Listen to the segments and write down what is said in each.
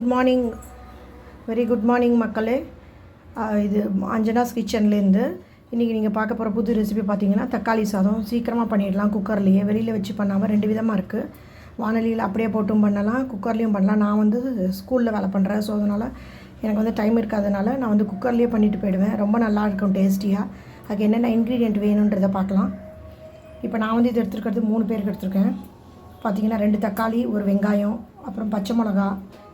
Good morning, very good morning மக்களே. இது அஞ்சனாஸ் கிச்சன்லேருந்து இன்றைக்கி நீங்கள் பார்க்க போகிற புது ரெசிபி பார்த்தீங்கன்னா தக்காளி சாதம் சீக்கிரமாக பண்ணிடலாம். குக்கர்லேயே வெளியில் வச்சு பண்ணாமல் ரெண்டு விதமாக இருக்குது. வானலியில் அப்படியே போட்டும் பண்ணலாம், குக்கர்லேயும் பண்ணலாம். நான் வந்து ஸ்கூலில் வேலை பண்ணுறேன், ஸோ அதனால் எனக்கு வந்து டைம் இருக்காதனால நான் வந்து குக்கர்லேயே பண்ணிவிட்டு போயிடுவேன். ரொம்ப நல்லாயிருக்கும் டேஸ்டியாக. அதுக்கு என்னென்ன இன்க்ரீடியன்ட் வேணுன்றதை பார்க்கலாம். இப்போ நான் வந்து இது எடுத்துருக்கிறது 3 பேருக்கு எடுத்துருக்கேன். பார்த்திங்கன்னா 2 தக்காளி, ஒரு வெங்காயம், அப்புறம் பச்சை மிளகா.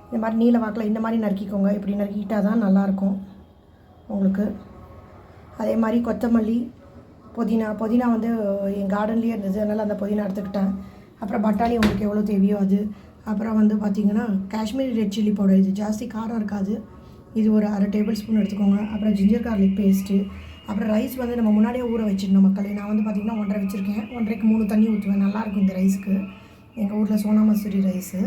இந்த மாதிரி நீல வாக்கில் இந்த மாதிரி நறுக்கிக்கோங்க. இப்படி நறுக்கிட்டால் தான் நல்லாயிருக்கும் உங்களுக்கு. அதே மாதிரி கொத்தமல்லி, புதினா வந்து என் கார்டன்லேயே இருந்தது, அதனால் அந்த புதினா எடுத்துக்கிட்டேன். அப்புறம் பட்டாணி உங்களுக்கு எவ்வளோ தேவையோ அது. அப்புறம் வந்து பார்த்திங்கன்னா காஷ்மீரி ரெட் சில்லி பவுடர், இது ஜாஸ்தி காரம் இருக்காது, இது ஒரு 1/2 டேபிள் ஸ்பூன் எடுத்துக்கோங்க. அப்புறம் ஜிஞ்சர் கார்லிக் பேஸ்ட்டு. அப்புறம் ரைஸ் வந்து நம்ம முன்னாடியே ஊற வச்சிடணும் மக்களே. நான் வந்து பார்த்திங்கன்னா 1.5 வச்சுருக்கேன். 1.5க்கு 3 தண்ணி ஊற்றுவேன். நல்லாயிருக்கும் இந்த ரைஸுக்கு. எங்கள் ஊரில் சோனா மசூரி ரைஸு.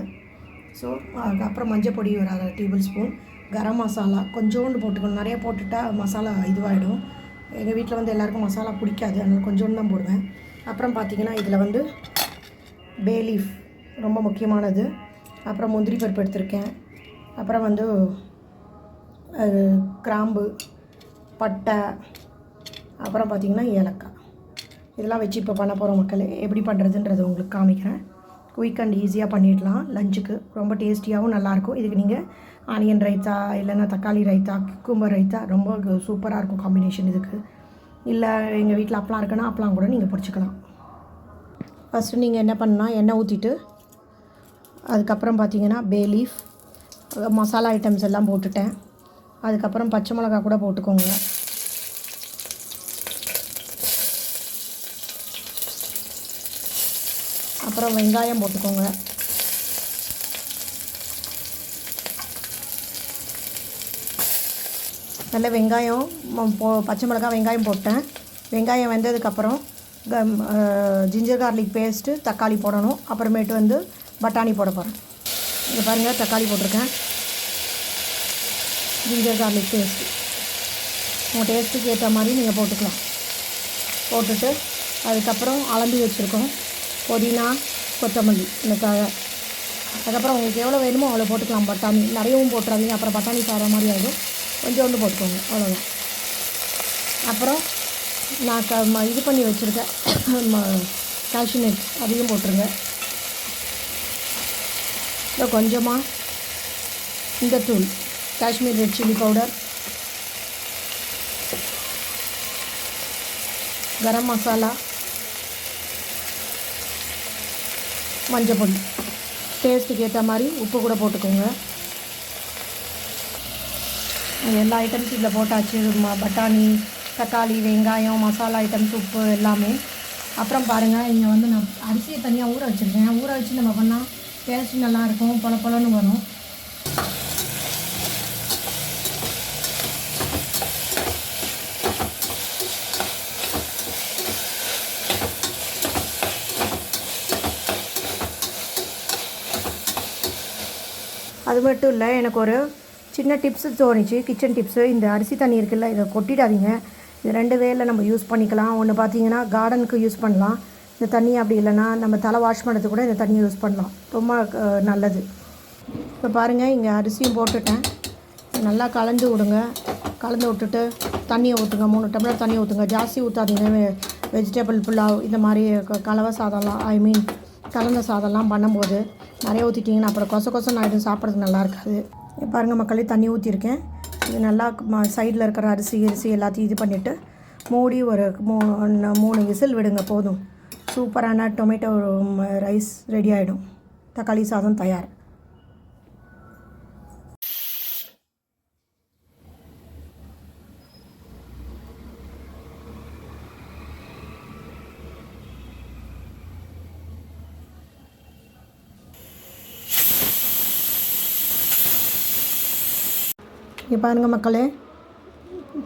ஸோ அதுக்கப்புறம் மஞ்சள் பொடி ஒரு 1/2 டேபிள் ஸ்பூன், கரம் மசாலா கொஞ்சோண்டு போட்டுக்கணும். நிறைய போட்டுட்டா மசாலா இதுவாகிடும். எங்கள் வீட்டில் வந்து எல்லாேருக்கும் மசாலா பிடிக்காது, அதனால் கொஞ்சோண்டு தான் போடுவேன். அப்புறம் பார்த்திங்கன்னா இதில் வந்து பே லீஃப் ரொம்ப முக்கியமானது. அப்புறம் முந்திரி பருப்பு எடுத்திருக்கேன். அப்புறம் வந்து கிராம்பு, பட்டை, அப்புறம் பார்த்திங்கன்னா ஏலக்காய். இதெல்லாம் வச்சு இப்போ பண்ண போகிற மக்களே. எப்படி பண்ணுறதுன்றதை உங்களுக்கு காமிக்கிறேன். குயிக் அண்ட் ஈஸியாக பண்ணிடலாம். லஞ்சுக்கு ரொம்ப டேஸ்டியாகவும் நல்லாயிருக்கும். இதுக்கு நீங்கள் ஆனியன் ரைத்தா, இல்லைன்னா தக்காளி ரைத்தா, குக்கும்பர் ரைத்தா ரொம்ப சூப்பராக இருக்கும் காம்பினேஷன் இதுக்கு. இல்லை எங்கள் வீட்டில் அப்பளம் இருக்குன்னா அப்பளம் கூட நீங்கள் பிடிச்சிக்கலாம். ஃபஸ்ட்டு நீங்கள் என்ன பண்ணால் எண்ணெய் ஊற்றிட்டு அதுக்கப்புறம் பார்த்தீங்கன்னா பே லீஃப், மசாலா ஐட்டம்ஸ் எல்லாம் போட்டுட்டேன். அதுக்கப்புறம் பச்சை மிளகா கூட போட்டுக்கோங்க. அப்புறம் வெங்காயம் போட்டுக்கோங்க. நல்ல வெங்காயம் பச்சை மிளகாய் வெங்காயம் போட்டேன். வெங்காயம் வெந்ததுக்கப்புறம் ஜிஞ்சர் கார்லிக் பேஸ்ட்டு, தக்காளி போடணும். அப்புறமேட்டு வந்து பட்டாணி போட போகிறேன். இங்கே பாருங்கள், தக்காளி போட்டிருக்கேன், ஜிஞ்சர் கார்லிக் பேஸ்ட்டு. உங்கள் டேஸ்ட்டுக்கு ஏற்ற மாதிரி நீங்கள் போட்டுக்கலாம். போட்டுட்டு அதுக்கப்புறம் அளந்து வச்சுருக்கோம் புதினா, கொத்தமல்லி, எனக்காக. அதுக்கப்புறம் உங்களுக்கு எவ்வளோ வேணுமோ அவ்வளோ போட்டுக்கலாம். பட்டாணி நிறையவும் போட்டுறாதீங்க, அப்புறம் பட்டாணி சாப்பிட்ற மாதிரி ஆகிடும். கொஞ்சோண்டு போட்டுக்கோங்க, அவ்வளோதான். அப்புறம் நான் இது பண்ணி வச்சுருக்கேன் காஷ்யூ நட், அதையும் போட்டுருங்க. இப்போ கொஞ்சமாக இந்த தூள் Kashmir red chilli powder, garam masala, மஞ்சள் பொடி, டேஸ்ட்டுக்கு ஏற்ற மாதிரி உப்பு கூட போட்டுக்கோங்க. எல்லா ஐட்டம்ஸும் இதில் போட்டாச்சு. பட்டாணி, தக்காளி, வெங்காயம், மசாலா ஐட்டம்ஸ், உப்பு எல்லாமே. அப்புறம் பாருங்கள், இங்கே வந்து நான் அரிசியை தனியாக ஊற வச்சுருக்கேன். ஊற வச்சு நம்ம பண்ணால் டேஸ்ட்டு நல்லாயிருக்கும், பொலன்னு வரும். அது மட்டும் இல்லை, எனக்கு ஒரு சின்ன டிப்ஸு தோணுச்சு, கிச்சன் டிப்ஸு. இந்த அரிசி தண்ணி இருக்குல்ல, இதை கொட்டிடாதீங்க. இது 2 வேல நம்ம யூஸ் பண்ணிக்கலாம். ஒன்று பார்த்தீங்கன்னா கார்டனுக்கு யூஸ் பண்ணலாம் இந்த தண்ணி. அப்படி இல்லைன்னா நம்ம தலை வாஷ் பண்ணுறதுக்கு கூட இந்த தண்ணியை யூஸ் பண்ணலாம். ரொம்ப நல்லது. இப்போ பாருங்கள், இங்கே அரிசியும் போட்டுட்டேன். நல்லா கலந்து விடுங்க. கலந்து விட்டுட்டு தண்ணியை ஊற்றுங்க. 3 டம்ளர் தண்ணி ஊற்றுங்க. ஜாஸ்தி ஊற்றாதீங்க. வெஜிடபிள் புலாவ் இந்த மாதிரி கலவை சாதம்லாம், கலந்த சாதம்லாம் பண்ணும்போது நிறைய ஊற்றிட்டிங்கன்னா அப்புறம் கொசன்னு ஆகிடும், சாப்பிட்றதுக்கு நல்லா இருக்காது. பாருங்கள் மக்களே, தண்ணி ஊற்றிருக்கேன். இது நல்லா சைடில் இருக்கிற அரிசி எல்லாத்தையும் இது பண்ணிவிட்டு மூடி ஒரு 3 விசில் விடுங்க, போதும். சூப்பரான டொமேட்டோ ரைஸ் ரெடி ஆகிடும். தக்காளி சாதம் தயார். இங்கே பாருங்கள் மக்களே,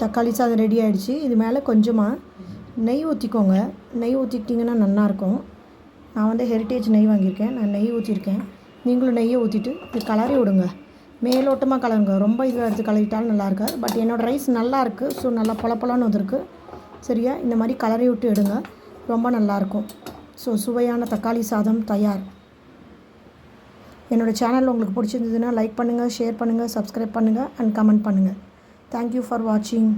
தக்காளி சாதம் ரெடி ஆகிடுச்சு. இது மேலே கொஞ்சமாக நெய் ஊற்றிக்கோங்க. நெய் ஊற்றிக்கிட்டிங்கன்னா நல்லாயிருக்கும். நான் வந்து ஹெரிட்டேஜ் நெய் வாங்கியிருக்கேன், நான் நெய் ஊற்றிருக்கேன். நீங்களும் நெய்யை ஊற்றிட்டு இது கலரி விடுங்க. மேலோட்டமாக கலருங்க, ரொம்ப இதில் எடுத்து கலரிட்டாலும் நல்லா இருக்காது. பட் என்னோடய ரைஸ் நல்லா இருக்குது, ஸோ நல்லா பொலன்னு வந்திருக்கு. சரியா, இந்த மாதிரி கலரி விட்டு எடுங்க, ரொம்ப நல்லாயிருக்கும். ஸோ சுவையான தக்காளி சாதம் தயார். என்னோடய சேனல் உங்களுக்கு பிடிச்சிருந்ததுன்னா லைக் பண்ணுங்கள், ஷேர் பண்ணுங்கள், சப்ஸ்கிரைப் பண்ணுங்கள் அண்ட் கமெண்ட் பண்ணுங்கள். தேங்க்யூ ஃபார் வாட்சிங்.